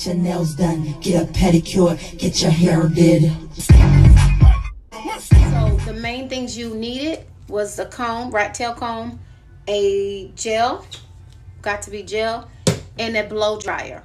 Get your nails done, get a pedicure, get your hair did. So the main things you needed was a comb, rat tail comb, a gel, got to be gel, and a blow dryer.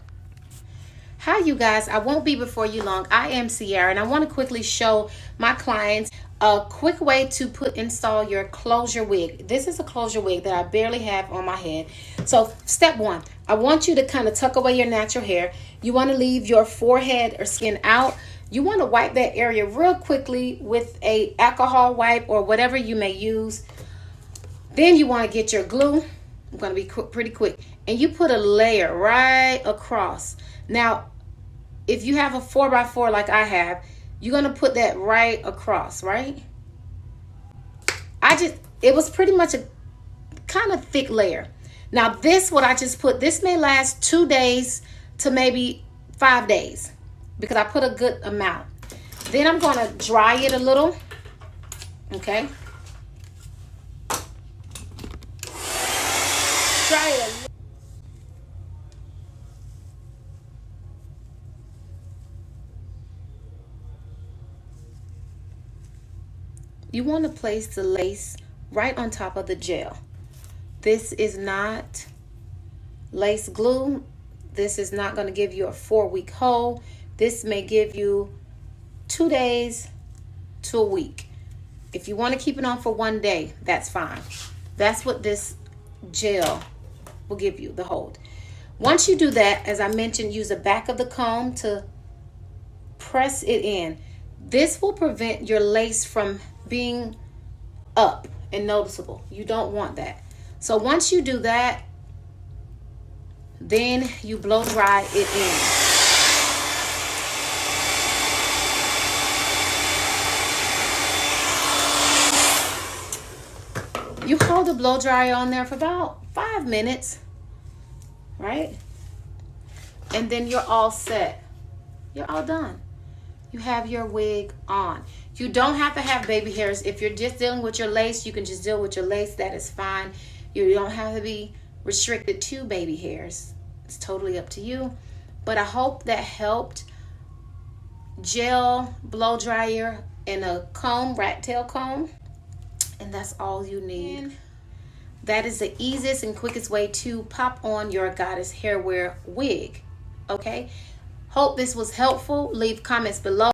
Hi you guys, I won't be before you long. I am Cierra, and I want to quickly show my clients a quick way to install your closure wig. This is a closure wig that I barely have on my head. So step one, I want you to kind of tuck away your natural hair. You want to leave your forehead or skin out. You want to wipe that area real quickly with a alcohol wipe or whatever you may use. Then you want to get your glue. I'm going to be pretty quick. And you put a layer right across. Now, if you have a 4x4 like I have, you're going to put that right across, right? It was pretty much a kind of thick layer. Now this, what I just put, this may last 2 days to maybe 5 days because I put a good amount. Then I'm going to dry it a little, okay? Dry it a little. You want to place the lace right on top of the gel. This is not lace glue. This is not going to give you a 4-week hold. This may give you 2 days to a week. If you want to keep it on for 1 day, that's fine. That's what this gel will give you, the hold. Once you do that, as I mentioned, use the back of the comb to press it in. This will prevent your lace from being up and noticeable. You don't want that. So once you do that, then you blow dry it in. You hold the blow dryer on there for about 5 minutes, right? And then you're all set. You're all done. You have your wig on. You don't have to have baby hairs. If you're just dealing with your lace, you can just deal with your lace. That is fine. You don't have to be restricted to baby hairs. It's totally up to you. But I hope that helped. Gel, blow dryer, and a comb, rat tail comb. And that's all you need. That is the easiest and quickest way to pop on your goddess hair wear wig. Okay? Hope this was helpful. Leave comments below.